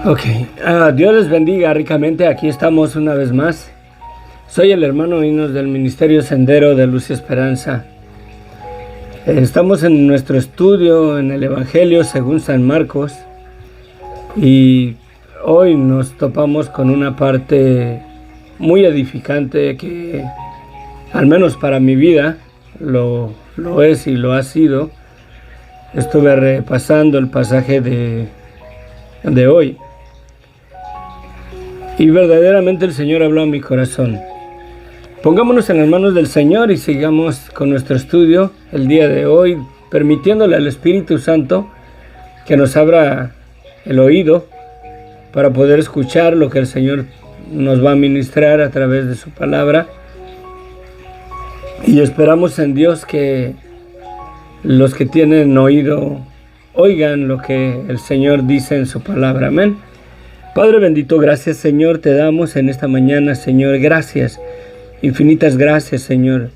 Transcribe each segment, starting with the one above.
Ok, Dios les bendiga ricamente. Aquí estamos una vez más. Soy el hermano Inos del Ministerio Sendero de Luz y Esperanza. Estamos en nuestro estudio en el Evangelio según San Marcos y hoy nos topamos con una parte muy edificante que, al menos para mi vida, lo es y lo ha sido. Estuve repasando el pasaje de hoy. Y verdaderamente el Señor habló a mi corazón. Pongámonos en las manos del Señor y sigamos con nuestro estudio el día de hoy, permitiéndole al Espíritu Santo que nos abra el oído para poder escuchar lo que el Señor nos va a ministrar a través de su palabra. Y esperamos en Dios que los que tienen oído oigan lo que el Señor dice en su palabra. Amén. Padre bendito, gracias Señor, te damos en esta mañana, Señor, gracias, infinitas gracias Señor.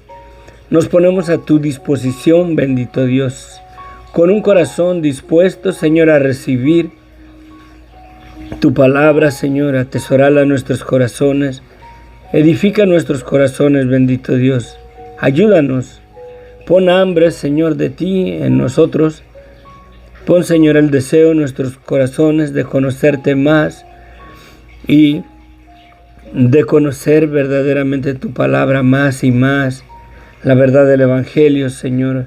Nos ponemos a tu disposición, bendito Dios, con un corazón dispuesto, Señor, a recibir tu palabra, Señor, atesorarla en nuestros corazones, edifica nuestros corazones, bendito Dios, ayúdanos, pon hambre, Señor, de ti en nosotros, pon, Señor, el deseo en nuestros corazones de conocerte más, y de conocer verdaderamente tu palabra más y más, la verdad del Evangelio, Señor,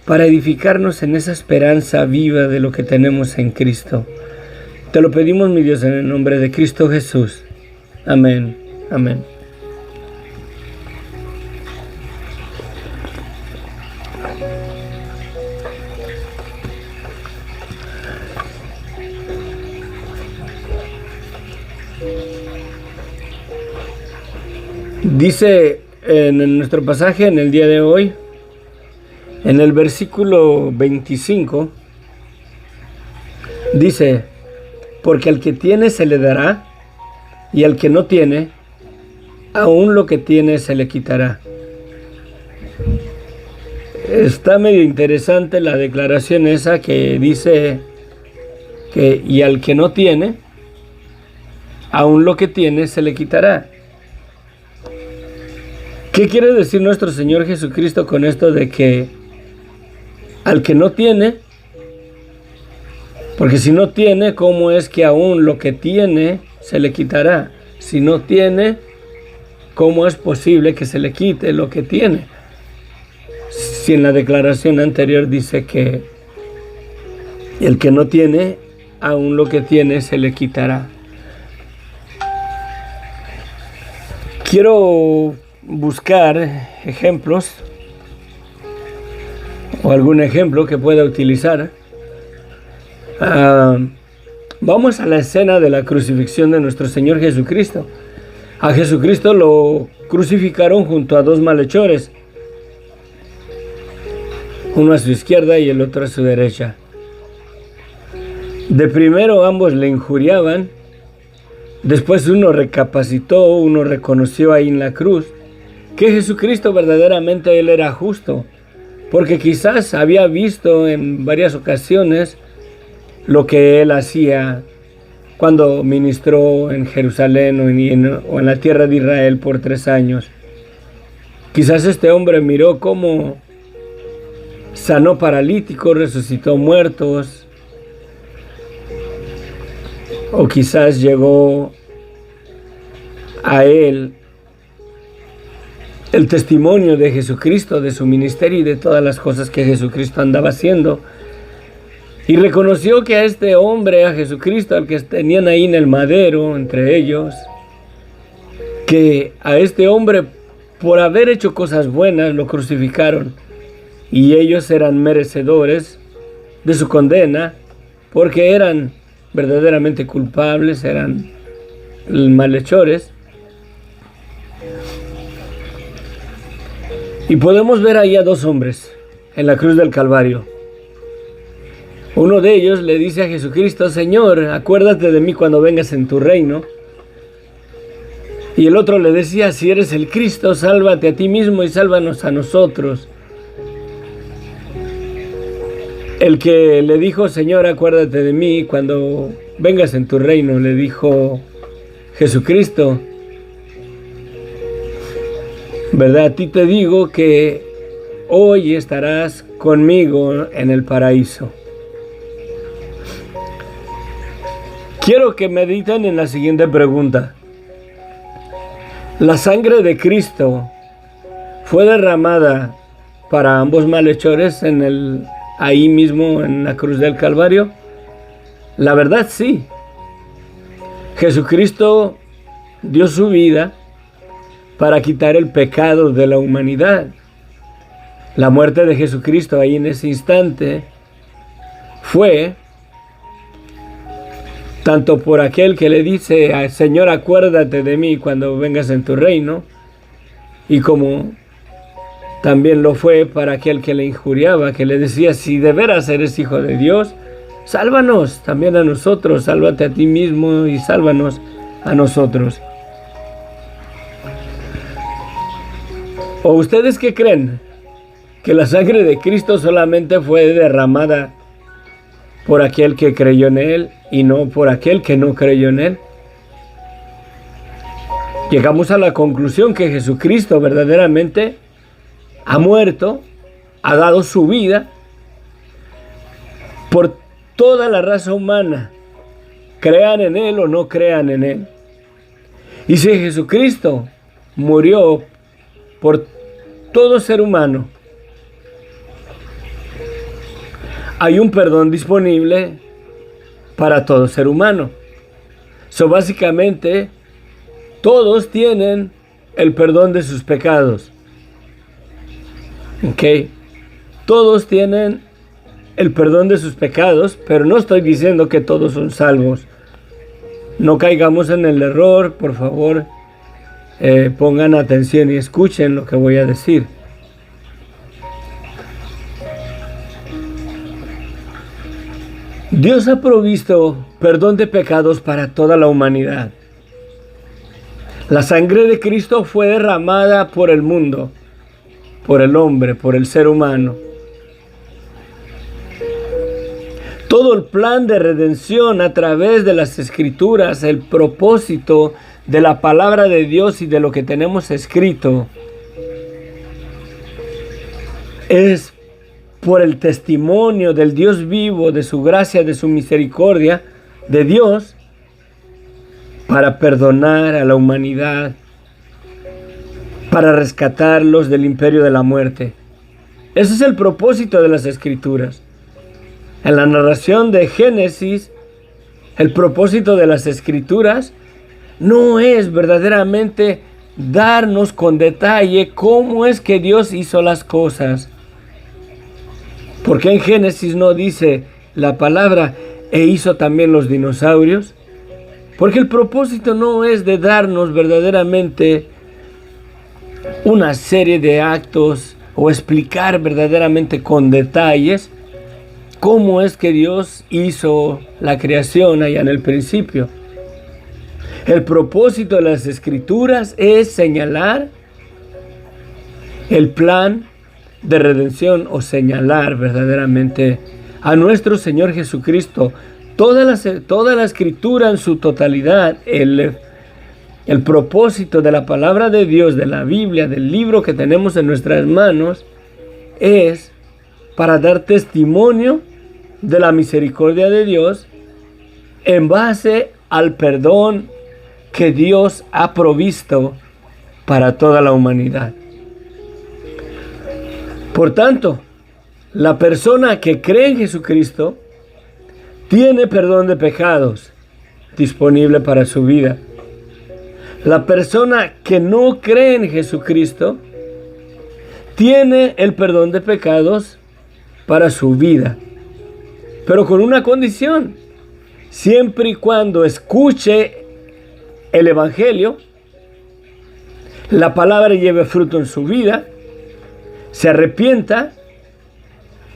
para edificarnos en esa esperanza viva de lo que tenemos en Cristo. Te lo pedimos, mi Dios, en el nombre de Cristo Jesús. Amén. Amén. Dice en nuestro pasaje en el día de hoy, en el versículo 25, dice, porque al que tiene se le dará, y al que no tiene, aún lo que tiene se le quitará. Está medio interesante la declaración esa que dice que, y al que no tiene, aún lo que tiene se le quitará. ¿Qué quiere decir nuestro Señor Jesucristo con esto de que al que no tiene? Porque si no tiene, ¿cómo es que aún lo que tiene se le quitará? Si no tiene, ¿cómo es posible que se le quite lo que tiene? Si en la declaración anterior dice que el que no tiene, aún lo que tiene se le quitará. Quiero buscar ejemplos o algún ejemplo que pueda utilizar. Vamos a la escena de la crucifixión de nuestro Señor Jesucristo. A Jesucristo lo crucificaron junto a dos malhechores, uno a su izquierda y el otro a su derecha. De primero ambos le injuriaban, después uno recapacitó, uno reconoció ahí en la cruz que Jesucristo verdaderamente Él era justo, porque quizás había visto en varias ocasiones lo que Él hacía cuando ministró en Jerusalén o en la tierra de Israel por 3 años. Quizás este hombre miró cómo sanó paralíticos, resucitó muertos, o quizás llegó a él el testimonio de Jesucristo, de su ministerio y de todas las cosas que Jesucristo andaba haciendo. Y reconoció que a este hombre, a Jesucristo, al que tenían ahí en el madero, entre ellos, que a este hombre, por haber hecho cosas buenas, lo crucificaron. Y ellos eran merecedores de su condena, porque eran verdaderamente culpables, eran malhechores. Y podemos ver ahí a dos hombres en la cruz del Calvario. Uno de ellos le dice a Jesucristo, Señor, acuérdate de mí cuando vengas en tu reino. Y el otro le decía, si eres el Cristo, sálvate a ti mismo y sálvanos a nosotros. El que le dijo, Señor, acuérdate de mí cuando vengas en tu reino, le dijo Jesucristo, ¿verdad? A ti te digo que hoy estarás conmigo en el paraíso. Quiero que mediten en la siguiente pregunta. ¿La sangre de Cristo fue derramada para ambos malhechores ahí mismo en la cruz del Calvario? La verdad, sí. Jesucristo dio su vida para quitar el pecado de la humanidad. La muerte de Jesucristo ahí en ese instante fue tanto por aquel que le dice, Señor, acuérdate de mí cuando vengas en tu reino, y como también lo fue para aquel que le injuriaba, que le decía, si de veras eres hijo de Dios, sálvanos también a nosotros, sálvate a ti mismo y sálvanos a nosotros. ¿O ustedes qué creen? ¿Que la sangre de Cristo solamente fue derramada por aquel que creyó en Él y no por aquel que no creyó en Él? Llegamos a la conclusión que Jesucristo verdaderamente ha muerto, ha dado su vida por toda la raza humana, crean en Él o no crean en Él. Y si Jesucristo murió por todo ser humano, hay un perdón disponible para todo ser humano. Básicamente, todos tienen el perdón de sus pecados. Todos tienen el perdón de sus pecados, pero no estoy diciendo que todos son salvos. No caigamos en el error, por favor, pongan atención y escuchen lo que voy a decir. Dios ha provisto perdón de pecados para toda la humanidad. La sangre de Cristo fue derramada por el mundo, por el hombre, por el ser humano. Todo el plan de redención a través de las Escrituras, el propósito de la palabra de Dios y de lo que tenemos escrito, es por el testimonio del Dios vivo, de su gracia, de su misericordia, de Dios, para perdonar a la humanidad, para rescatarlos del imperio de la muerte. Ese es el propósito de las Escrituras. En la narración de Génesis, el propósito de las Escrituras no es verdaderamente darnos con detalle cómo es que Dios hizo las cosas. Porque en Génesis no dice la palabra e hizo también los dinosaurios. Porque el propósito no es de darnos verdaderamente una serie de actos o explicar verdaderamente con detalles cómo es que Dios hizo la creación allá en el principio. El propósito de las Escrituras es señalar el plan de redención o señalar verdaderamente a nuestro Señor Jesucristo. Toda la Escritura en su totalidad, el propósito de la palabra de Dios, de la Biblia, del libro que tenemos en nuestras manos, es para dar testimonio de la misericordia de Dios en base al perdón que Dios ha provisto para toda la humanidad. Por tanto, la persona que cree en Jesucristo tiene perdón de pecados disponible para su vida. La persona que no cree en Jesucristo tiene el perdón de pecados para su vida, pero con una condición: siempre y cuando escuche el Evangelio, la palabra lleve fruto en su vida, se arrepienta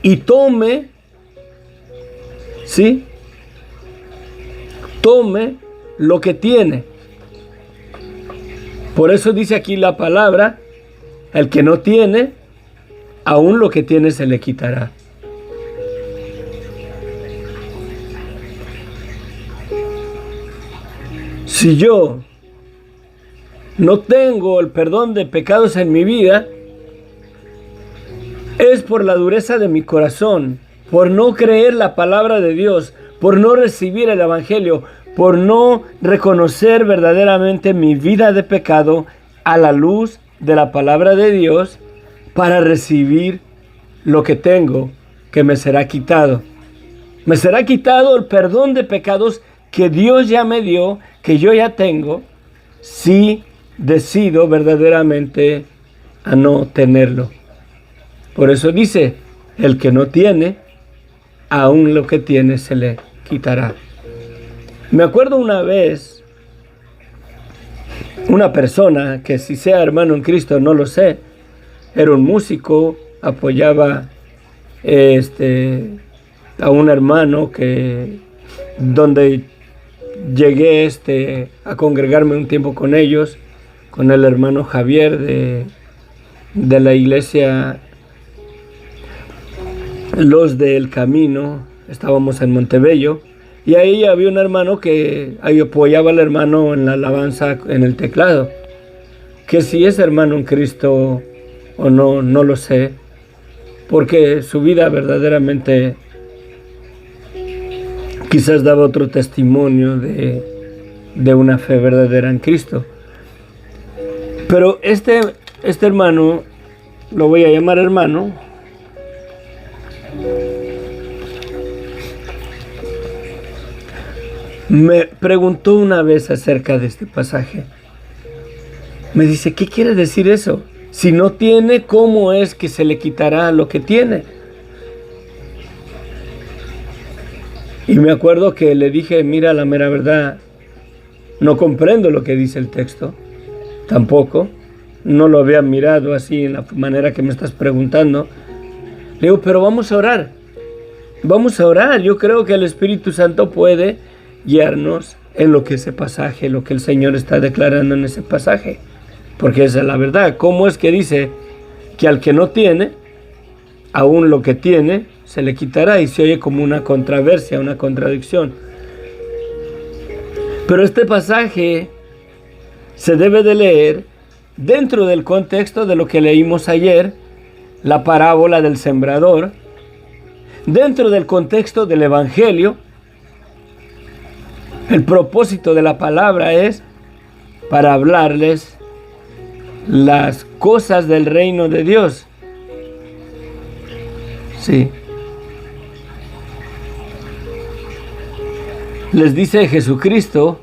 y tome lo que tiene. Por eso dice aquí la palabra: el que no tiene, aún lo que tiene se le quitará. Si yo no tengo el perdón de pecados en mi vida, es por la dureza de mi corazón, por no creer la palabra de Dios, por no recibir el Evangelio, por no reconocer verdaderamente mi vida de pecado a la luz de la palabra de Dios para recibir lo que tengo, que me será quitado. Me será quitado el perdón de pecados que Dios ya me dio, que yo ya tengo, si decido verdaderamente a no tenerlo. Por eso dice, el que no tiene, aún lo que tiene se le quitará. Me acuerdo una vez, una persona que si sea hermano en Cristo no lo sé, era un músico, apoyaba a un hermano donde llegué a congregarme un tiempo con ellos, con el hermano Javier de la iglesia Los del Camino. Estábamos en Montebello y ahí había un hermano que ahí apoyaba al hermano en la alabanza en el teclado, que si es hermano en Cristo o no, no lo sé, porque su vida verdaderamente quizás daba otro testimonio de una fe verdadera en Cristo. Pero este hermano, lo voy a llamar hermano, me preguntó una vez acerca de este pasaje. Me dice, ¿qué quiere decir eso? Si no tiene, ¿cómo es que se le quitará lo que tiene? Y me acuerdo que le dije, mira, la mera verdad, no comprendo lo que dice el texto, tampoco, no lo había mirado así en la manera que me estás preguntando. Le digo, pero vamos a orar, yo creo que el Espíritu Santo puede guiarnos en lo que ese pasaje, lo que el Señor está declarando en ese pasaje, porque esa es la verdad. ¿Cómo es que dice que al que no tiene, aún lo que tiene se le quitará? Y se oye como una controversia, una contradicción. Pero este pasaje se debe de leer dentro del contexto de lo que leímos ayer, la parábola del sembrador, dentro del contexto del Evangelio. El propósito de la palabra es para hablarles las cosas del reino de Dios. Sí. Les dice Jesucristo,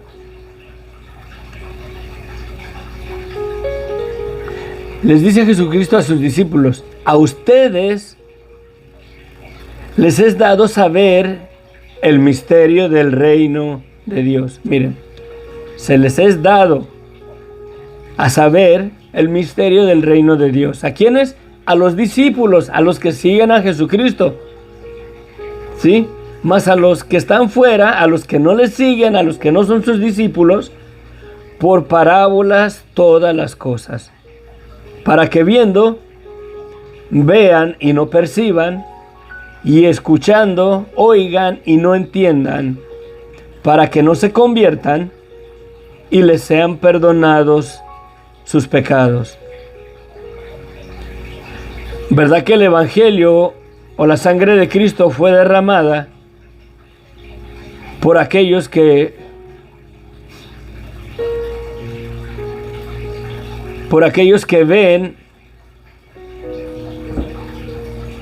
a sus discípulos, a ustedes les es dado saber el misterio del reino de Dios. Miren, se les es dado a saber el misterio del reino de Dios. ¿A quiénes? A los discípulos, a los que siguen a Jesucristo. ¿Sí? Más a los que están fuera, a los que no les siguen, a los que no son sus discípulos, por parábolas todas las cosas, para que viendo, vean y no perciban, y escuchando, oigan y no entiendan, para que no se conviertan y les sean perdonados sus pecados. ¿Verdad que el Evangelio o la sangre de Cristo fue derramada por aquellos que ven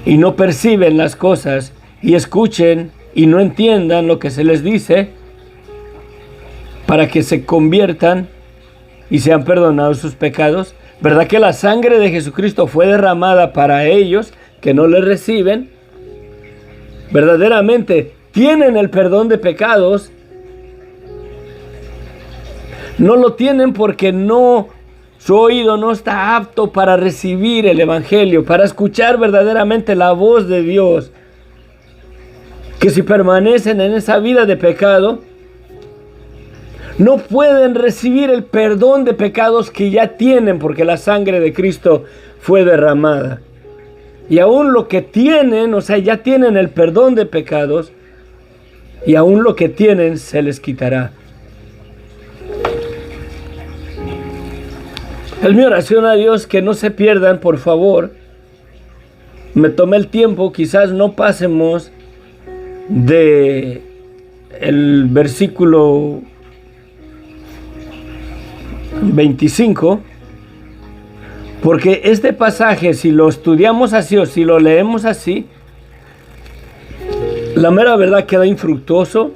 y no perciben las cosas, y escuchen y no entiendan lo que se les dice, para que se conviertan y sean perdonados sus pecados? ¿Verdad que la sangre de Jesucristo fue derramada para ellos que no le reciben? Verdaderamente tienen el perdón de pecados. No lo tienen porque su oído no está apto para recibir el Evangelio, para escuchar verdaderamente la voz de Dios. Que si permanecen en esa vida de pecado, no pueden recibir el perdón de pecados que ya tienen, porque la sangre de Cristo fue derramada. Y aún lo que tienen, o sea, ya tienen el perdón de pecados, y aún lo que tienen se les quitará. Es mi oración a Dios que no se pierdan, por favor. Me tomé el tiempo, quizás no pasemos de el versículo 25, porque este pasaje, si lo estudiamos así o si lo leemos así, la mera verdad queda infructuoso.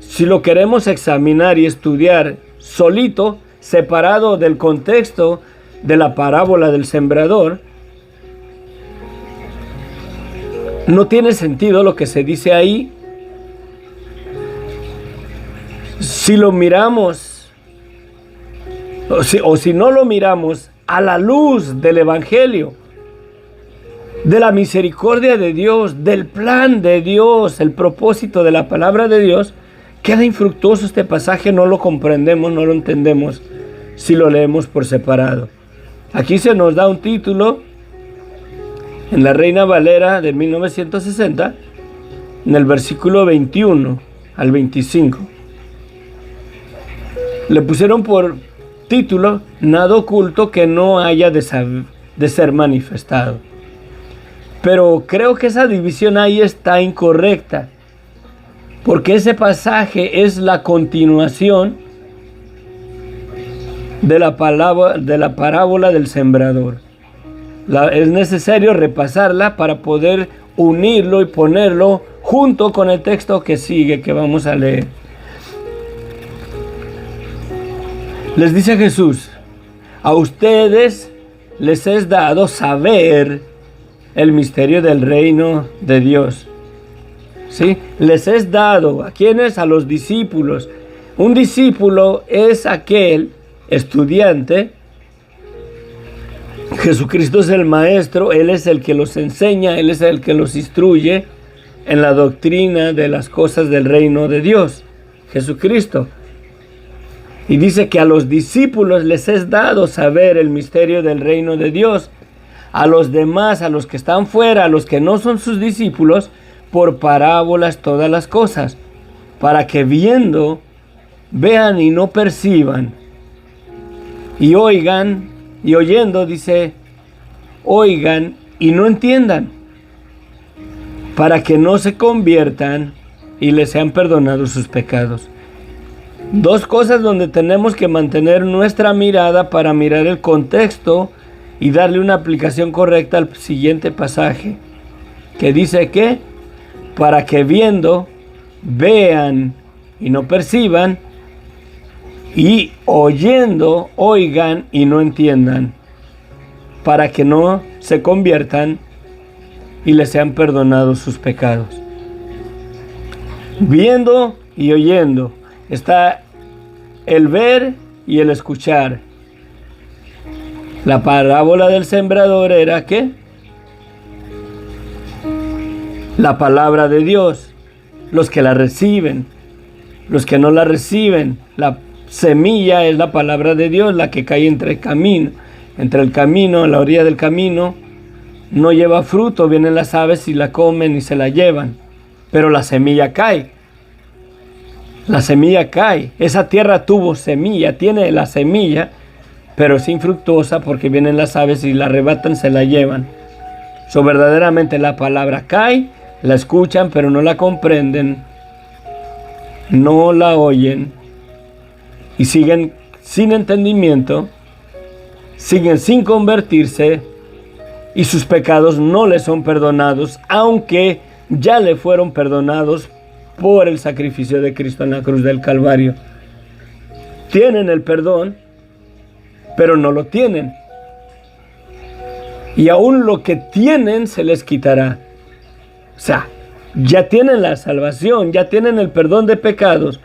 Si lo queremos examinar y estudiar solito, separado del contexto de la parábola del sembrador, no tiene sentido lo que se dice ahí. Si lo miramos, o si no lo miramos a la luz del Evangelio, de la misericordia de Dios, del plan de Dios, el propósito de la palabra de Dios, queda infructuoso este pasaje, no lo comprendemos, no lo entendemos si lo leemos por separado. Aquí se nos da un título en la Reina Valera de 1960, en el versículo 21 al 25. Le pusieron por título: nada oculto que no haya de ser manifestado. Pero creo que esa división ahí está incorrecta, porque ese pasaje es la continuación de la parábola del sembrador. Es necesario repasarla para poder unirlo y ponerlo junto con el texto que sigue, que vamos a leer. Les dice Jesús: a ustedes les es dado saber el misterio del reino de Dios. ¿Sí? Les es dado. ¿A quiénes? A los discípulos. Un discípulo es aquel estudiante. Jesucristo es el maestro, Él es el que los enseña, Él es el que los instruye en la doctrina de las cosas del reino de Dios, Jesucristo. Y dice que a los discípulos les es dado saber el misterio del reino de Dios. A los demás, a los que están fuera, a los que no son sus discípulos, por parábolas todas las cosas, para que viendo, vean y no perciban, y oigan, y oyendo, dice, oigan y no entiendan, para que no se conviertan y les sean perdonados sus pecados. Dos cosas donde tenemos que mantener nuestra mirada para mirar el contexto y darle una aplicación correcta al siguiente pasaje, que dice que para que viendo, vean y no perciban, y oyendo, oigan y no entiendan, para que no se conviertan y les sean perdonados sus pecados. Viendo y oyendo está el ver y el escuchar. La parábola del sembrador era ¿qué? La palabra de Dios. Los que la reciben, los que no la reciben, la semilla es la palabra de Dios, la que cae entre el camino, en la orilla del camino, no lleva fruto, vienen las aves y la comen y se la llevan, pero la semilla cae. La semilla cae. Esa tierra tuvo semilla, tiene la semilla, pero es infructuosa porque vienen las aves y la arrebatan, se la llevan. Verdaderamente la palabra cae, la escuchan, pero no la comprenden, no la oyen y siguen sin entendimiento, siguen sin convertirse y sus pecados no les son perdonados, aunque ya le fueron perdonados por el sacrificio de Cristo en la cruz del Calvario. Tienen el perdón, pero no lo tienen. Y aún lo que tienen se les quitará. O sea, ya tienen la salvación, ya tienen el perdón de pecados,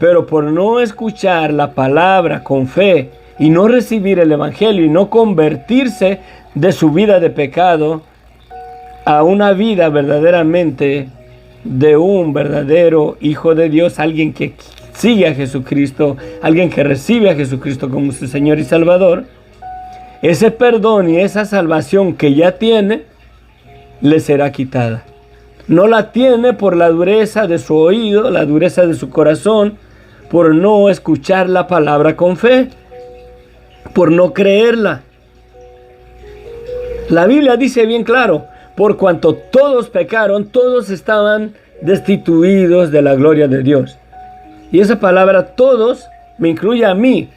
pero por no escuchar la palabra con fe y no recibir el evangelio y no convertirse de su vida de pecado a una vida verdaderamente de un verdadero hijo de Dios, alguien que sigue a Jesucristo, alguien que recibe a Jesucristo como su Señor y Salvador, ese perdón y esa salvación que ya tiene, le será quitada. No la tiene por la dureza de su oído, la dureza de su corazón, por no escuchar la palabra con fe. por no creerla. La Biblia dice bien claro, por cuanto todos pecaron, todos estaban destituidos de la gloria de Dios. Y esa palabra todos me incluye a mí.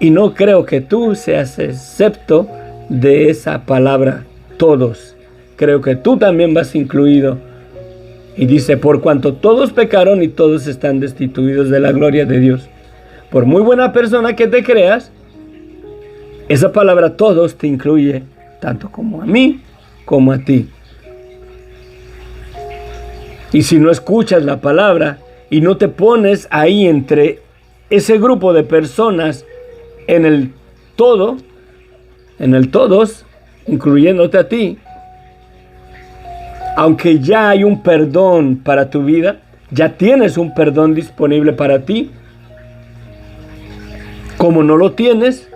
Y no creo que tú seas excepto de esa palabra todos. Creo que tú también vas incluido. Y dice, por cuanto todos pecaron y todos están destituidos de la gloria de Dios. Por muy buena persona que te creas, esa palabra todos te incluye tanto como a mí como a ti. Y si no escuchas la palabra y no te pones ahí entre ese grupo de personas en el todo, en el todos, incluyéndote a ti, aunque ya hay un perdón para tu vida, ya tienes un perdón disponible para ti, como no lo tienes,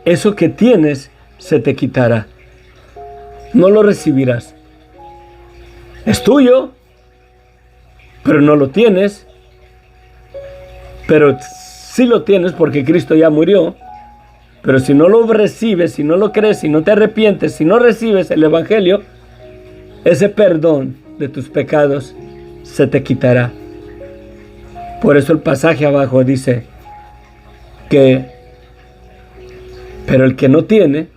eso que tienes se te quitará. No lo recibirás. Es tuyo, pero no lo tienes. Pero sí lo tienes porque Cristo ya murió. Pero si no lo recibes, si no lo crees, si no te arrepientes, si no recibes el Evangelio, ese perdón de tus pecados se te quitará. Por eso el pasaje abajo dice que, pero el que no tiene,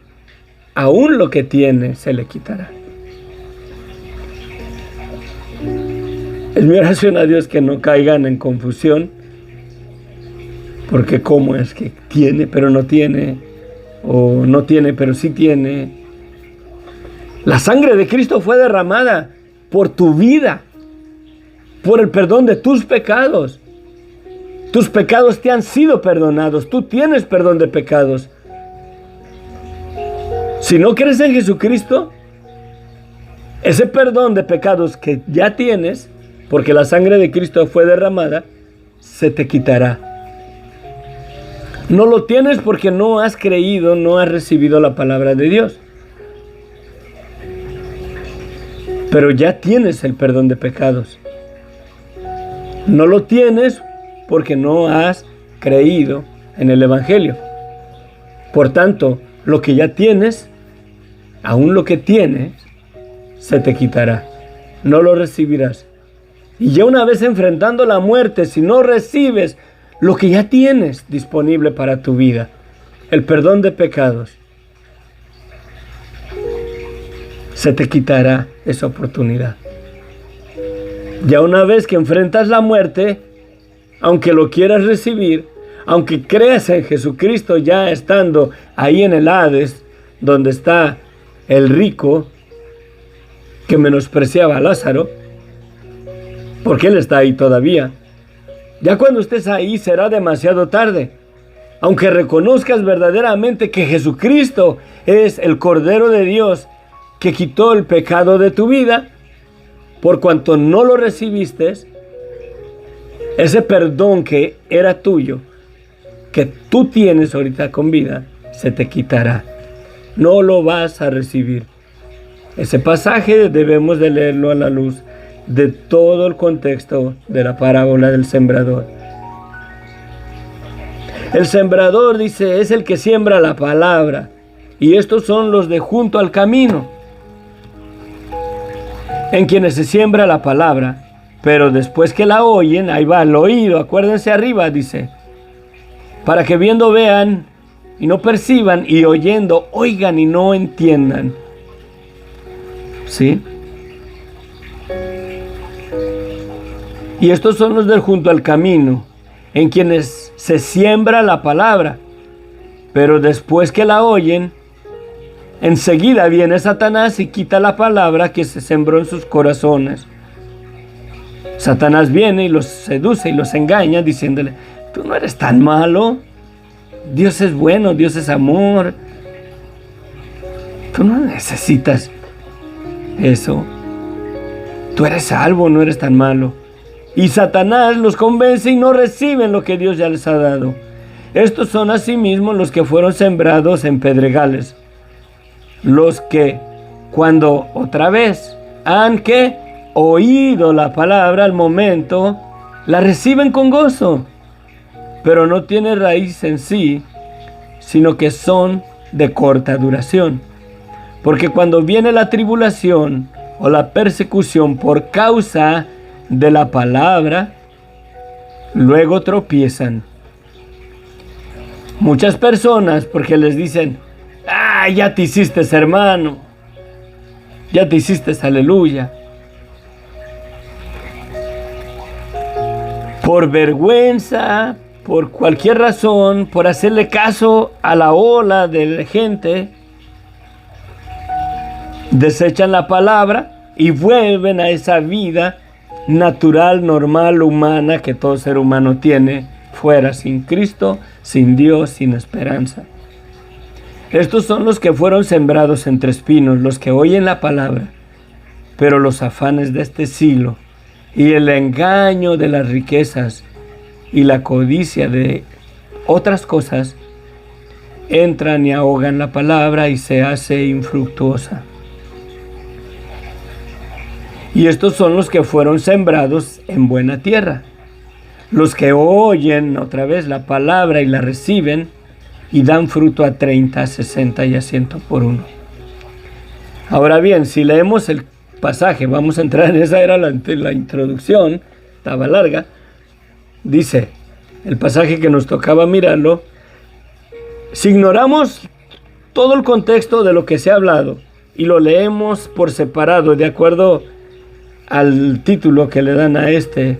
aún lo que tiene se le quitará. Es mi oración a Dios que no caigan en confusión, porque cómo es que tiene pero no tiene, o no tiene pero sí tiene. La sangre de Cristo fue derramada por tu vida, por el perdón de tus pecados. Tus pecados te han sido perdonados, tú tienes perdón de pecados. Si no crees en Jesucristo, ese perdón de pecados que ya tienes, porque la sangre de Cristo fue derramada, se te quitará. No lo tienes porque no has creído, no has recibido la palabra de Dios. Pero ya tienes el perdón de pecados. No lo tienes porque no has creído en el Evangelio. Por tanto, lo que ya tienes, aún lo que tienes, se te quitará. No lo recibirás. Y ya una vez enfrentando la muerte, si no recibes lo que ya tienes disponible para tu vida, el perdón de pecados, se te quitará esa oportunidad. Ya una vez que enfrentas la muerte, aunque lo quieras recibir, aunque creas en Jesucristo ya estando ahí en el Hades, donde está el rico que menospreciaba a Lázaro, porque él está ahí todavía. Ya cuando estés ahí será demasiado tarde. Aunque reconozcas verdaderamente que Jesucristo es el Cordero de Dios que quitó el pecado de tu vida, por cuanto no lo recibiste, ese perdón que era tuyo, que tú tienes ahorita con vida, se te quitará. No lo vas a recibir. Ese pasaje debemos de leerlo a la luz de todo el contexto de la parábola del sembrador. El sembrador, dice, es el que siembra la palabra, y estos son los de junto al camino, en quienes se siembra la palabra, pero después que la oyen, ahí va el oído, acuérdense arriba, dice, para que viendo vean y no perciban, y oyendo oigan y no entiendan. ¿Sí? Y estos son los del junto al camino, en quienes se siembra la palabra, pero después que la oyen, enseguida viene Satanás y quita la palabra que se sembró en sus corazones. Satanás viene y los seduce y los engaña diciéndole, tú no eres tan malo, Dios es bueno, Dios es amor, tú no necesitas eso, tú eres salvo, no eres tan malo. Y Satanás los convence y no reciben lo que Dios ya les ha dado. Estos son asimismo los que fueron sembrados en pedregales, los que cuando otra vez han oído la palabra, al momento la reciben con gozo, pero no tiene raíz en sí, sino que son de corta duración. Porque cuando viene la tribulación o la persecución por causa de la palabra, luego tropiezan. Muchas personas, porque les dicen, ya te hiciste hermano, ya te hiciste aleluya. Por vergüenza, por cualquier razón, por hacerle caso a la ola de la gente, desechan la palabra y vuelven a esa vida natural, normal, humana que todo ser humano tiene fuera, sin Cristo, sin Dios, sin esperanza. Estos son los que fueron sembrados entre espinos, los que oyen la palabra, pero los afanes de este siglo y el engaño de las riquezas y la codicia de otras cosas entran y ahogan la palabra y se hace infructuosa. Y estos son los que fueron sembrados en buena tierra, los que oyen otra vez la palabra y la reciben y dan fruto a 30, 60 y a 100 por uno. Ahora bien, si leemos el pasaje, vamos a entrar en esa, era la introducción, estaba larga. Dice el pasaje que nos tocaba mirarlo. Si ignoramos todo el contexto de lo que se ha hablado y lo leemos por separado, de acuerdo al título que le dan a este,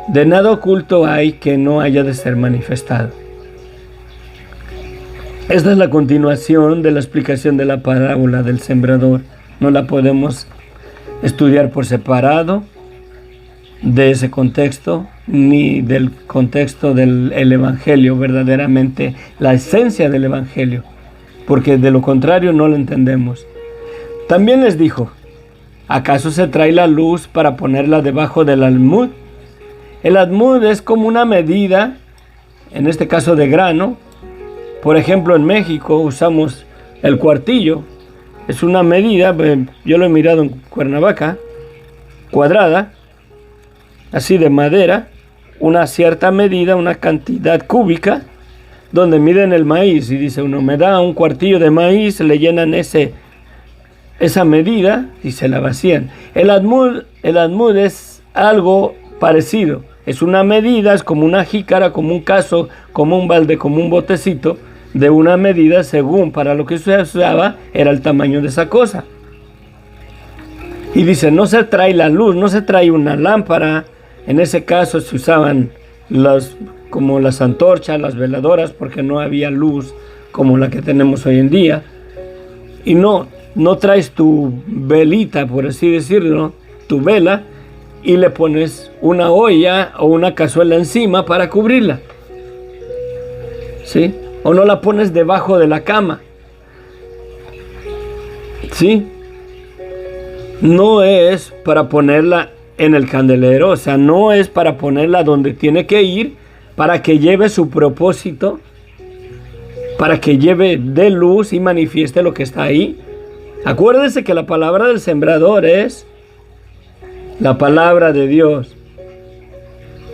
de nada oculto hay que no haya de ser manifestado. Esta es la continuación de la explicación de la parábola del sembrador. No la podemos estudiar por separado de ese contexto, ni del contexto del Evangelio, verdaderamente la esencia del Evangelio, porque de lo contrario no lo entendemos. También les dijo, ¿acaso se trae la luz para ponerla debajo del almud? El almud es como una medida, en este caso de grano. Por ejemplo, en México usamos el cuartillo. Es una medida, yo lo he mirado en Cuernavaca, cuadrada, así de madera, una cierta medida, una cantidad cúbica, donde miden el maíz. Y dice uno, me da un cuartillo de maíz, le llenan esa medida y se la vacían. El almud es algo parecido. Es una medida, es como una jícara, como un caso, como un balde, como un botecito, de una medida según para lo que se usaba era el tamaño de esa cosa. Y dice, no se trae la luz, no se trae una lámpara. En ese caso se usaban como las antorchas, las veladoras, porque no había luz como la que tenemos hoy en día. Y no traes tu velita, por así decirlo, tu vela, y le pones una olla o una cazuela encima para cubrirla. ¿Sí? O no la pones debajo de la cama. ¿Sí? No es para ponerla en el candelero, o sea, no es para ponerla donde tiene que ir, para que lleve su propósito, para que lleve de luz y manifieste lo que está ahí. Acuérdese que la palabra del sembrador es la palabra de Dios.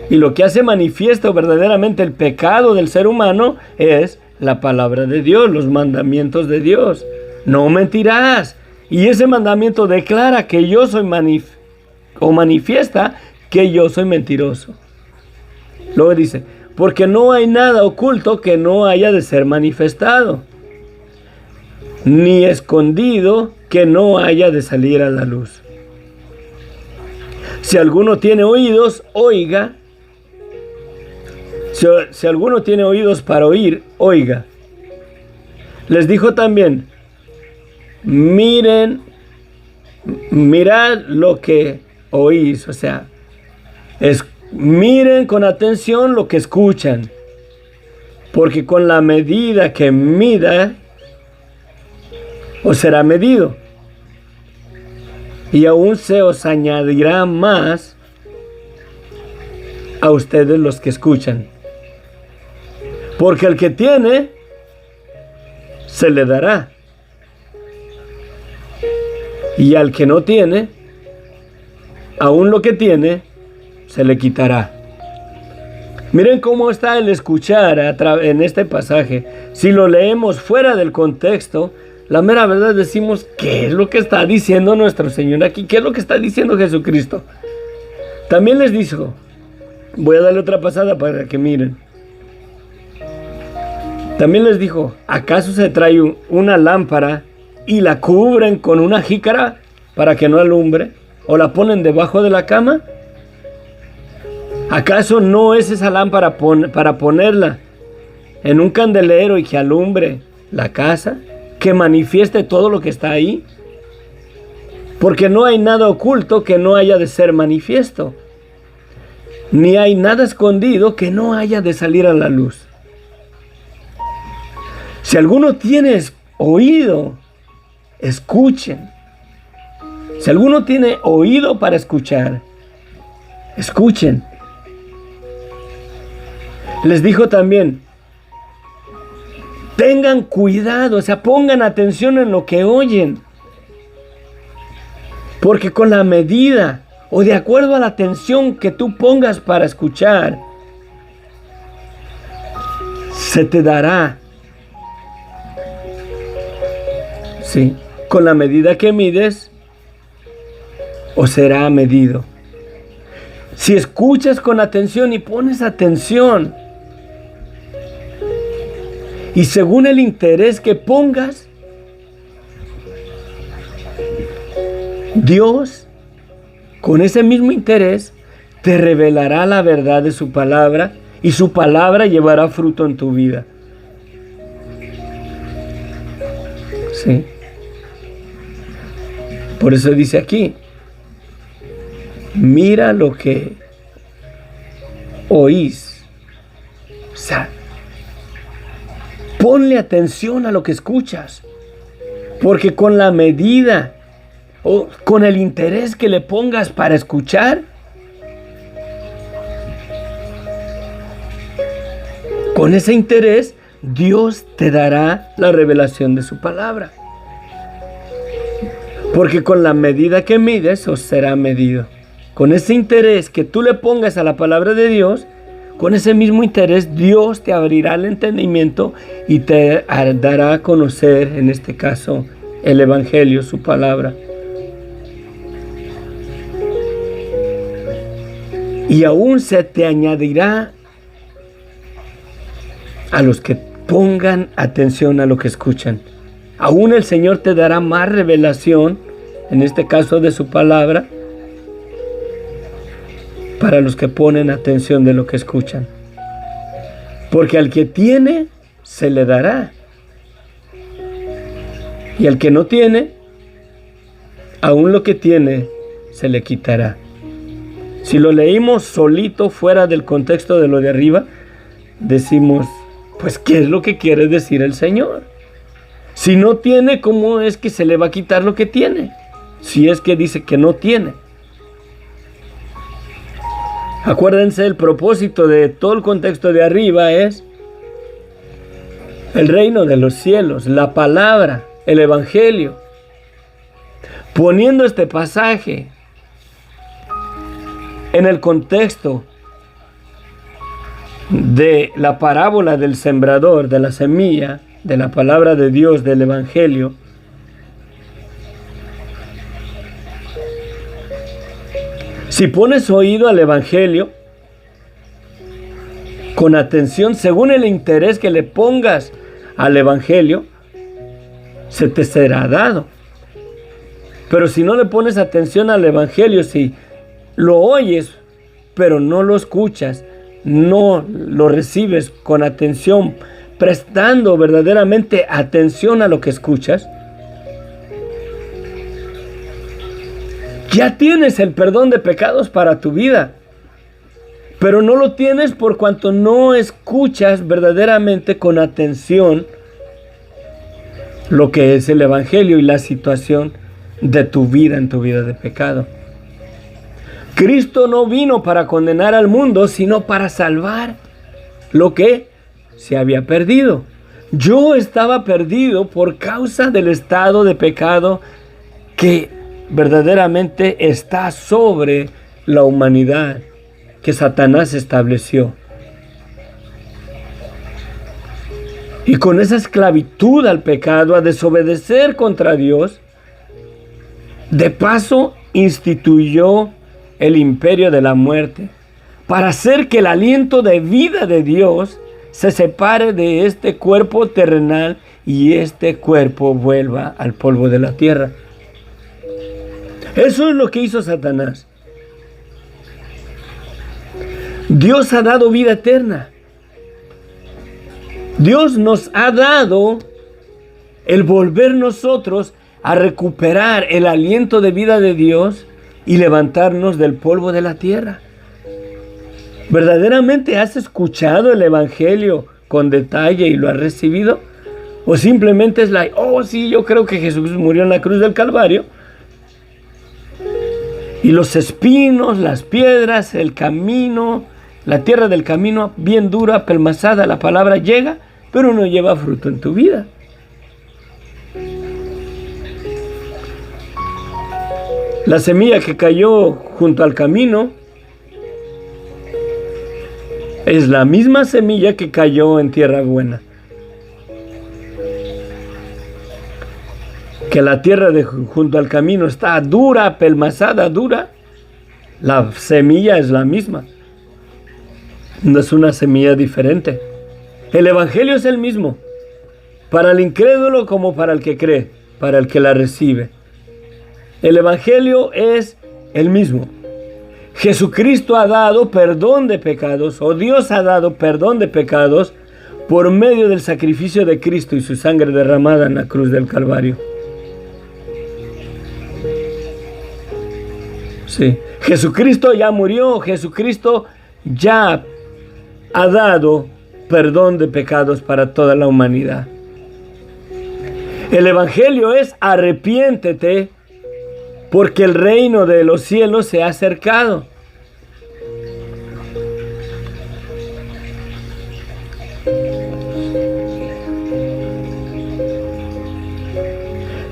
Y lo que hace manifiesto verdaderamente el pecado del ser humano es la palabra de Dios, los mandamientos de Dios. No mentirás. Y ese mandamiento declara que yo soy manifiesta que yo soy mentiroso. Luego dice, porque no hay nada oculto que no haya de ser manifestado, ni escondido que no haya de salir a la luz. Si alguno tiene oídos, oiga. Si alguno tiene oídos para oír, oiga. Les dijo también, mirad lo que oís, o sea, miren con atención lo que escuchan, porque con la medida que mida, os será medido, y aún se os añadirá más a ustedes los que escuchan. Porque el que tiene, se le dará. Y al que no tiene, aún lo que tiene, se le quitará. Miren cómo está el escuchar en este pasaje. Si lo leemos fuera del contexto, la mera verdad decimos, ¿qué es lo que está diciendo nuestro Señor aquí? ¿Qué es lo que está diciendo Jesucristo? También les dijo, voy a darle otra pasada para que miren. También les dijo, ¿acaso se trae una lámpara y la cubren con una jícara para que no alumbre? ¿O la ponen debajo de la cama? ¿Acaso no es esa lámpara para ponerla en un candelero y que alumbre la casa, que manifieste todo lo que está ahí? Porque no hay nada oculto que no haya de ser manifiesto, ni hay nada escondido que no haya de salir a la luz. Si alguno tiene oído, escuchen. Si alguno tiene oído para escuchar, escuchen. Les dijo también, tengan cuidado, o sea, pongan atención en lo que oyen. Porque con la medida o de acuerdo a la atención que tú pongas para escuchar, se te dará. Sí, con la medida que mides, o será medido. Si escuchas con atención y pones atención, y según el interés que pongas, Dios, con ese mismo interés, te revelará la verdad de su palabra y su palabra llevará fruto en tu vida. Sí. Por eso dice aquí, mira lo que oís. O sea, ponle atención a lo que escuchas, porque con la medida o con el interés que le pongas para escuchar, con ese interés, Dios te dará la revelación de su palabra. Porque con la medida que mides, os será medido. Con ese interés que tú le pongas a la palabra de Dios, con ese mismo interés, Dios te abrirá el entendimiento y te dará a conocer, en este caso, el Evangelio, su palabra. Y aún se te añadirá a los que pongan atención a lo que escuchan. Aún el Señor te dará más revelación, en este caso de su palabra, para los que ponen atención de lo que escuchan. Porque al que tiene, se le dará. Y al que no tiene, aún lo que tiene, se le quitará. Si lo leímos solito, fuera del contexto de lo de arriba, decimos, pues, ¿qué es lo que quiere decir el Señor? Si no tiene, ¿cómo es que se le va a quitar lo que tiene? Si es que dice que no tiene. Acuérdense, el propósito de todo el contexto de arriba es el reino de los cielos, la palabra, el Evangelio. Poniendo este pasaje en el contexto de la parábola del sembrador, de la semilla, de la palabra de Dios, del Evangelio, si pones oído al Evangelio con atención, según el interés que le pongas al Evangelio, se te será dado. Pero si no le pones atención al Evangelio, si lo oyes, pero no lo escuchas, no lo recibes con atención, prestando verdaderamente atención a lo que escuchas, ya tienes el perdón de pecados para tu vida, pero no lo tienes por cuanto no escuchas verdaderamente con atención lo que es el Evangelio y la situación de tu vida en tu vida de pecado. Cristo no vino para condenar al mundo, sino para salvar lo que se había perdido. Yo estaba perdido por causa del estado de pecado que verdaderamente está sobre la humanidad, que Satanás estableció. Y con esa esclavitud al pecado, a desobedecer contra Dios, de paso instituyó el imperio de la muerte, para hacer que el aliento de vida de Dios se separe de este cuerpo terrenal y este cuerpo vuelva al polvo de la tierra. Eso es lo que hizo Satanás. Dios ha dado vida eterna. Dios nos ha dado el volver nosotros a recuperar el aliento de vida de Dios y levantarnos del polvo de la tierra. ¿Verdaderamente has escuchado el Evangelio con detalle y lo has recibido? ¿O simplemente es oh sí, yo creo que Jesús murió en la cruz del Calvario? Y los espinos, las piedras, el camino, la tierra del camino, bien dura, pelmazada, la palabra llega, pero no lleva fruto en tu vida. La semilla que cayó junto al camino es la misma semilla que cayó en tierra buena. Que la tierra junto al camino está dura, pelmazada, dura. La semilla es la misma. No es una semilla diferente. El Evangelio es el mismo, para el incrédulo como para el que cree, para el que la recibe. El Evangelio es el mismo. Jesucristo ha dado perdón de pecados, o Dios ha dado perdón de pecados por medio del sacrificio de Cristo y su sangre derramada en la cruz del Calvario. Sí, Jesucristo ya murió, Jesucristo ya ha dado perdón de pecados para toda la humanidad. El Evangelio es arrepiéntete porque el reino de los cielos se ha acercado.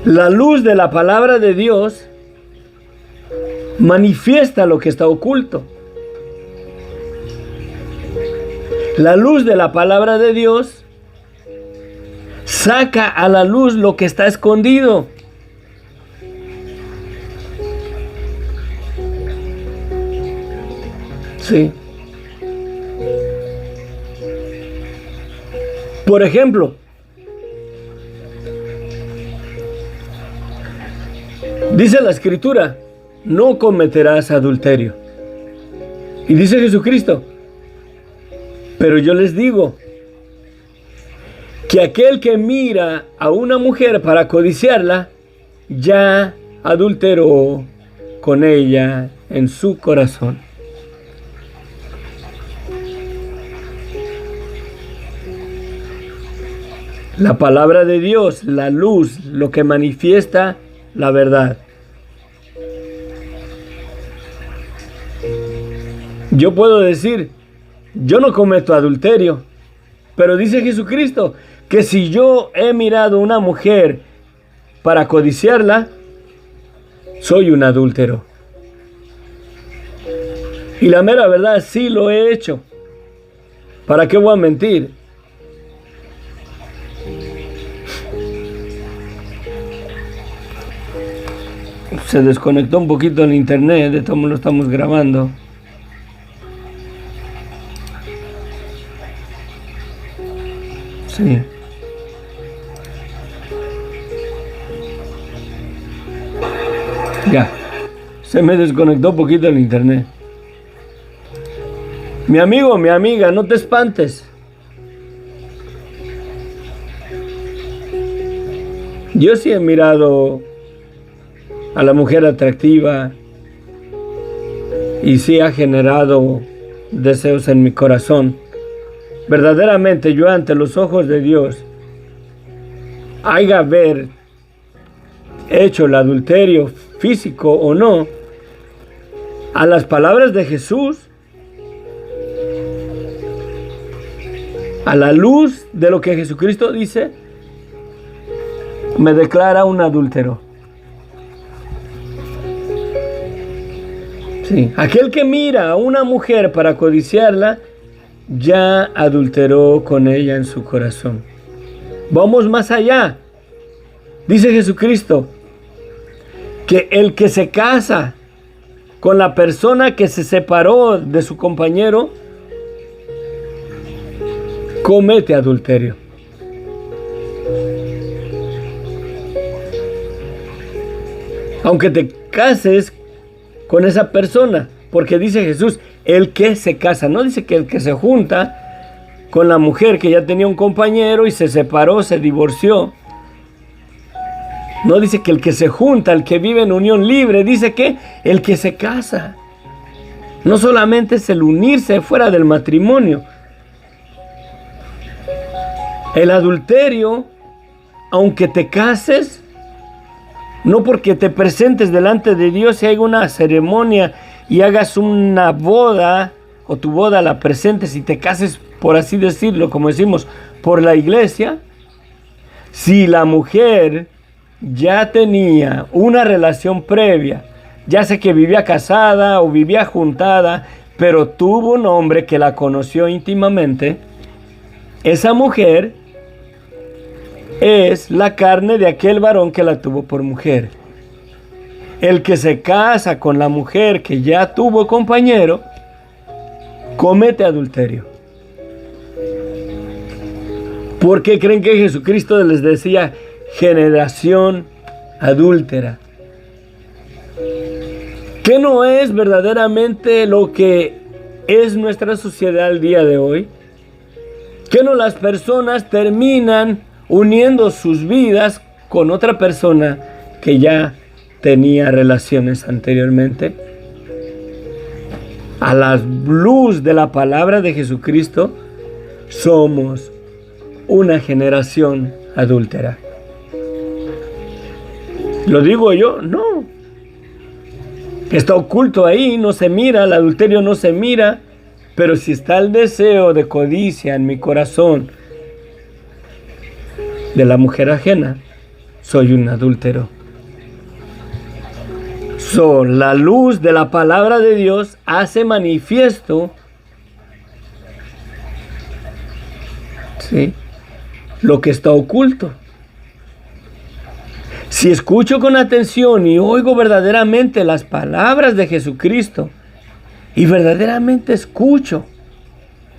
La luz de la palabra de Dios manifiesta lo que está oculto. La luz de la palabra de Dios saca a la luz lo que está escondido. Sí. Por ejemplo, dice la Escritura, no cometerás adulterio. Y dice Jesucristo, pero yo les digo que aquel que mira a una mujer para codiciarla, ya adulteró con ella en su corazón. La palabra de Dios, la luz, lo que manifiesta la verdad. Yo puedo decir, yo no cometo adulterio, pero dice Jesucristo que si yo he mirado a una mujer para codiciarla, soy un adúltero. Y la mera verdad, sí lo he hecho. ¿Para qué voy a mentir? Se desconectó un poquito el internet, de todo lo estamos grabando. Sí. Ya. Se me desconectó un poquito el internet. Mi amigo, mi amiga, no te espantes. Yo sí he mirado a la mujer atractiva y sí ha generado deseos en mi corazón. Verdaderamente yo ante los ojos de Dios haya haber hecho el adulterio físico o no, a las palabras de Jesús, a la luz de lo que Jesucristo dice, me declara un adúltero. Sí, aquel que mira a una mujer para codiciarla, ya adulteró con ella en su corazón. Vamos más allá. Dice Jesucristo que el que se casa con la persona que se separó de su compañero comete adulterio. Aunque te cases con esa persona, porque dice Jesús, el que se casa, no dice que el que se junta con la mujer que ya tenía un compañero y se separó, se divorció. No dice que el que se junta, el que vive en unión libre, dice que el que se casa. No solamente es el unirse fuera del matrimonio. El adulterio, aunque te cases, no porque te presentes delante de Dios y haga una ceremonia y hagas una boda, o tu boda la presentes y te cases, por así decirlo, como decimos, por la iglesia. Si la mujer ya tenía una relación previa, ya sea que vivía casada o vivía juntada, pero tuvo un hombre que la conoció íntimamente, esa mujer es la carne de aquel varón que la tuvo por mujer. El que se casa con la mujer que ya tuvo compañero, comete adulterio. ¿Por qué creen que Jesucristo les decía generación adúltera? ¿Qué no es verdaderamente lo que es nuestra sociedad al día de hoy? ¿Qué no las personas terminan uniendo sus vidas con otra persona que ya tenía relaciones anteriormente? A la luz de la palabra de Jesucristo, somos una generación adúltera. ¿Lo digo yo? No. Está oculto ahí, no se mira, el adulterio no se mira, pero si está el deseo de codicia en mi corazón de la mujer ajena, soy un adúltero. La luz de la palabra de Dios hace manifiesto, ¿sí?, lo que está oculto. Si escucho con atención y oigo verdaderamente las palabras de Jesucristo, y verdaderamente escucho,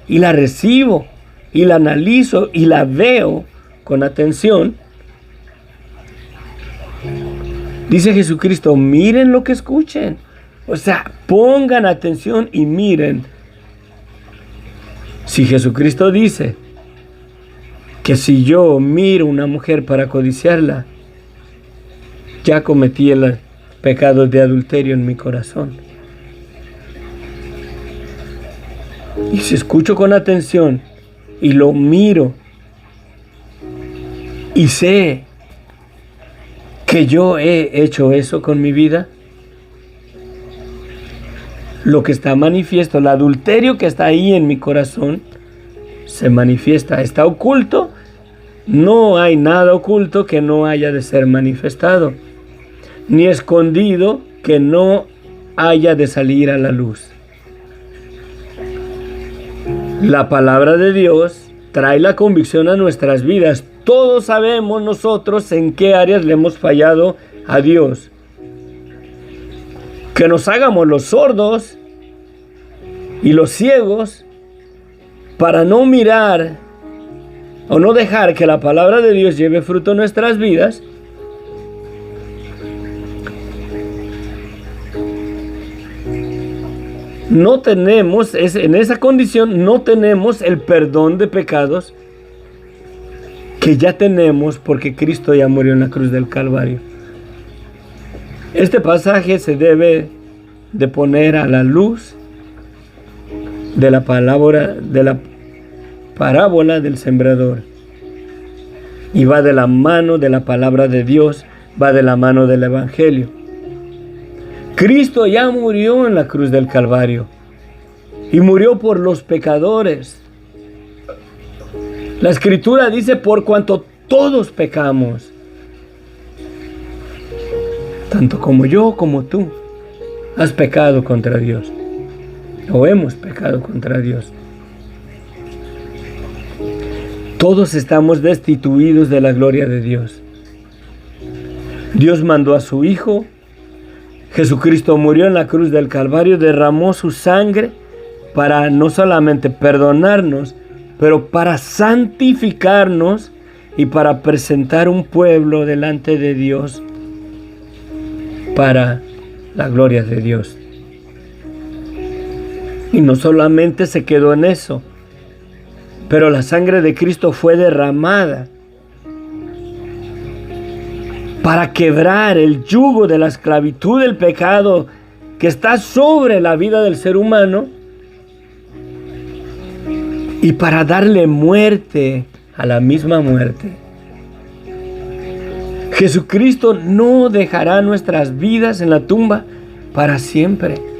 y la recibo, y la analizo, y la veo con atención, dice Jesucristo, miren lo que escuchen. O sea, pongan atención y miren. Si Jesucristo dice que si yo miro a una mujer para codiciarla, ya cometí el pecado de adulterio en mi corazón. Y si escucho con atención y lo miro y sé que yo he hecho eso con mi vida, lo que está manifiesto, el adulterio que está ahí en mi corazón, se manifiesta. Está oculto. No hay nada oculto que no haya de ser manifestado, ni escondido que no haya de salir a la luz. La palabra de Dios trae la convicción a nuestras vidas. Todos sabemos nosotros en qué áreas le hemos fallado a Dios. Que nos hagamos los sordos y los ciegos para no mirar o no dejar que la palabra de Dios lleve fruto en nuestras vidas. No tenemos, en esa condición, no tenemos el perdón de pecados que ya tenemos porque Cristo ya murió en la cruz del Calvario. Este pasaje se debe de poner a la luz de la palabra, de la parábola del sembrador. Y va de la mano de la palabra de Dios, va de la mano del Evangelio. Cristo ya murió en la cruz del Calvario y murió por los pecadores. La Escritura dice, por cuanto todos pecamos, tanto como yo como tú, has pecado contra Dios, o hemos pecado contra Dios. Todos estamos destituidos de la gloria de Dios. Dios mandó a su Hijo. Jesucristo murió en la cruz del Calvario, derramó su sangre para no solamente perdonarnos, pero para santificarnos y para presentar un pueblo delante de Dios para la gloria de Dios. Y no solamente se quedó en eso, pero la sangre de Cristo fue derramada para quebrar el yugo de la esclavitud del pecado que está sobre la vida del ser humano y para darle muerte a la misma muerte. Jesucristo no dejará nuestras vidas en la tumba para siempre.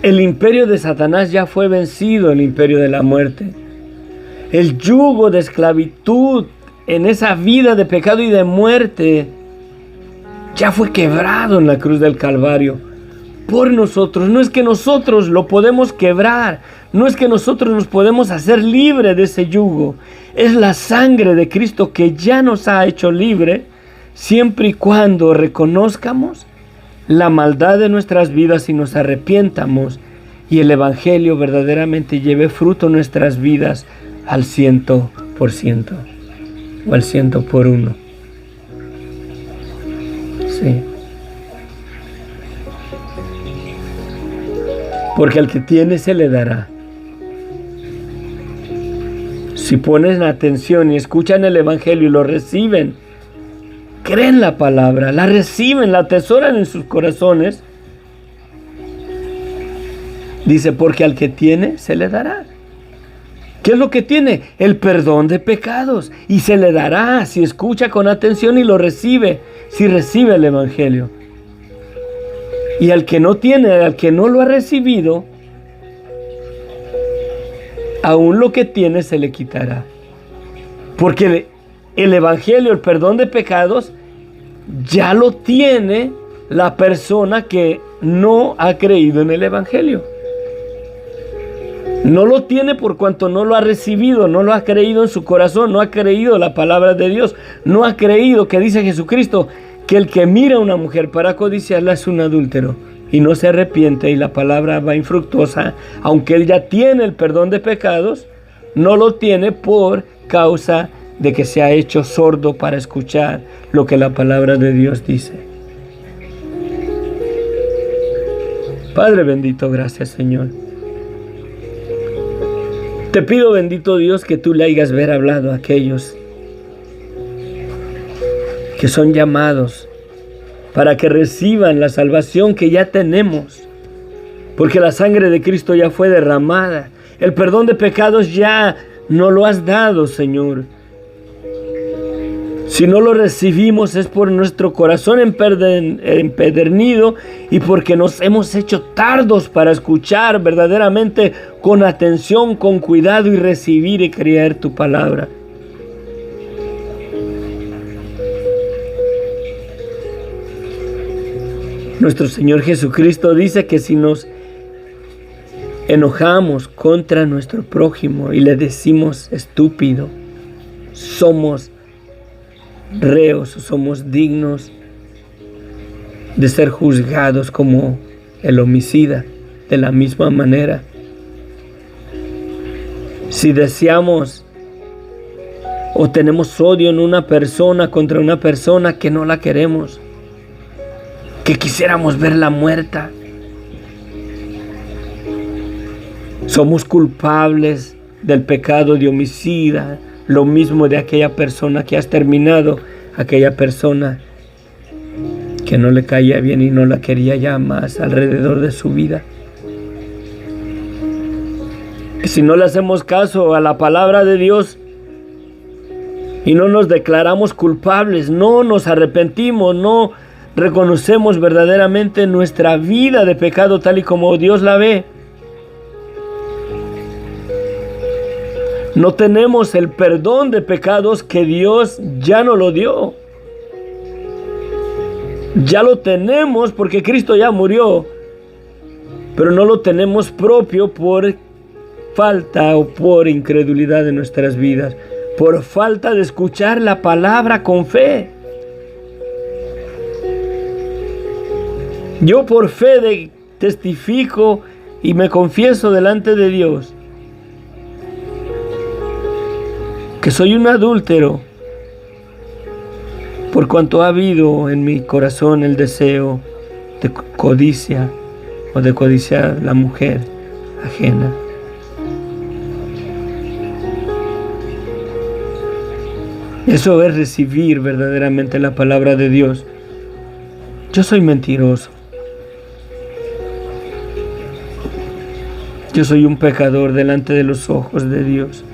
El imperio de Satanás ya fue vencido, el imperio de la muerte. El yugo de esclavitud en esa vida de pecado y de muerte ya fue quebrado en la cruz del Calvario por nosotros. No es que nosotros lo podemos quebrar, no es que nosotros nos podemos hacer libre de ese yugo. Es la sangre de Cristo que ya nos ha hecho libre, siempre y cuando reconozcamos la maldad de nuestras vidas y nos arrepientamos y el Evangelio verdaderamente lleve fruto en nuestras vidas al 100% o al 100 por 1. Sí. Porque al que tiene se le dará. Si ponen atención y escuchan el Evangelio y lo reciben, creen la palabra, la reciben, la atesoran en sus corazones, dice, porque al que tiene se le dará. ¿Qué es lo que tiene? El perdón de pecados. Y se le dará si escucha con atención y lo recibe, si recibe el Evangelio. Y al que no tiene, al que no lo ha recibido, aún lo que tiene se le quitará. Porque el Evangelio, el perdón de pecados, ya lo tiene la persona que no ha creído en el Evangelio. No lo tiene por cuanto no lo ha recibido, no lo ha creído en su corazón, no ha creído la palabra de Dios, no ha creído que dice Jesucristo que el que mira a una mujer para codiciarla es un adúltero y no se arrepiente y la palabra va infructuosa. Aunque él ya tiene el perdón de pecados, no lo tiene por causa de que se ha hecho sordo para escuchar lo que la palabra de Dios dice. Padre bendito, gracias Señor. Te pido, bendito Dios, que tú le hayas hablado a aquellos que son llamados para que reciban la salvación que ya tenemos, porque la sangre de Cristo ya fue derramada. El perdón de pecados ya no lo has dado, Señor. Si no lo recibimos es por nuestro corazón empedernido y porque nos hemos hecho tardos para escuchar verdaderamente con atención, con cuidado y recibir y creer tu palabra. Nuestro Señor Jesucristo dice que si nos enojamos contra nuestro prójimo y le decimos estúpido, somos reos, somos dignos de ser juzgados como el homicida. De la misma manera, si deseamos o tenemos odio en una persona contra una persona que no la queremos, que quisiéramos verla muerta, somos culpables del pecado de homicida, lo mismo de aquella persona que has terminado, aquella persona que no le caía bien y no la quería ya más alrededor de su vida. Que si no le hacemos caso a la palabra de Dios y no nos declaramos culpables, no nos arrepentimos, no reconocemos verdaderamente nuestra vida de pecado tal y como Dios la ve, no tenemos el perdón de pecados que Dios ya nos lo dio. Ya lo tenemos porque Cristo ya murió, pero no lo tenemos propio porque falta o por incredulidad de nuestras vidas, por falta de escuchar la palabra con fe. Yo por fe testifico y me confieso delante de Dios que soy un adúltero, por cuanto ha habido en mi corazón el deseo de codicia o de codiciar la mujer ajena. Eso es recibir verdaderamente la palabra de Dios. Yo soy mentiroso. Yo soy un pecador delante de los ojos de Dios.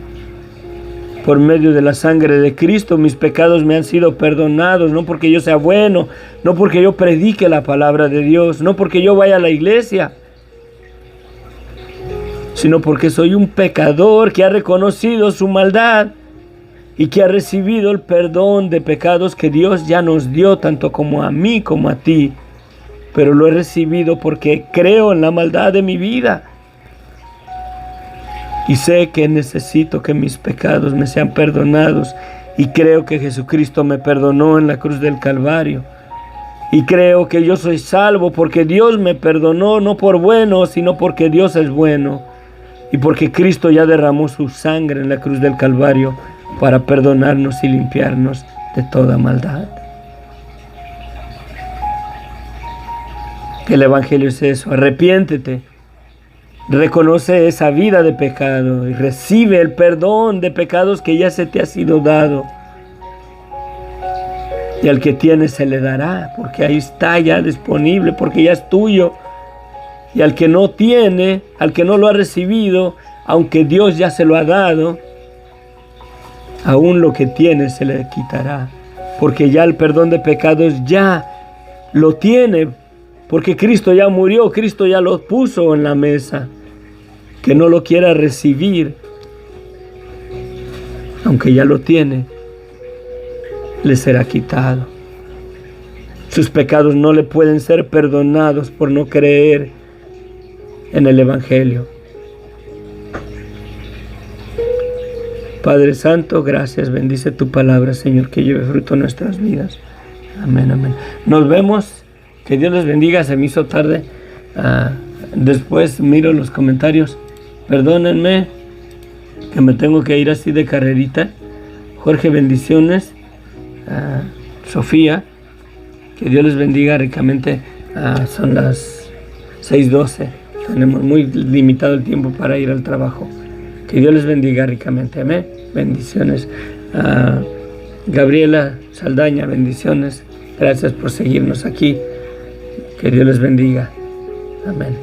Por medio de la sangre de Cristo, mis pecados me han sido perdonados, no porque yo sea bueno, no porque yo predique la palabra de Dios, no porque yo vaya a la iglesia, sino porque soy un pecador que ha reconocido su maldad y que ha recibido el perdón de pecados que Dios ya nos dio, tanto como a mí como a ti. Pero lo he recibido porque creo en la maldad de mi vida. Y sé que necesito que mis pecados me sean perdonados. Y creo que Jesucristo me perdonó en la cruz del Calvario. Y creo que yo soy salvo porque Dios me perdonó, no por bueno, sino porque Dios es bueno. Y porque Cristo ya derramó su sangre en la cruz del Calvario para perdonarnos y limpiarnos de toda maldad. El Evangelio es eso: arrepiéntete. Reconoce esa vida de pecado y recibe el perdón de pecados que ya se te ha sido dado. Y al que tiene se le dará, porque ahí está ya disponible, porque ya es tuyo. Y al que no tiene, al que no lo ha recibido, aunque Dios ya se lo ha dado, aún lo que tiene se le quitará, porque ya el perdón de pecados ya lo tiene. Porque Cristo ya murió, Cristo ya lo puso en la mesa. Que no lo quiera recibir, aunque ya lo tiene, le será quitado. Sus pecados no le pueden ser perdonados por no creer en el Evangelio. Padre Santo, gracias, bendice tu palabra, Señor, que lleve fruto en nuestras vidas. Amén, amén. Nos vemos. Que Dios les bendiga. Se me hizo tarde. Después miro los comentarios. Perdónenme que me tengo que ir así de carrerita. Jorge, bendiciones. Sofía, que Dios les bendiga ricamente. Son las 6:12. Tenemos muy limitado el tiempo para ir al trabajo. Que Dios les bendiga ricamente. Amén. Bendiciones. Gabriela Saldaña, bendiciones. Gracias por seguirnos aquí. Que Dios les bendiga. Amén.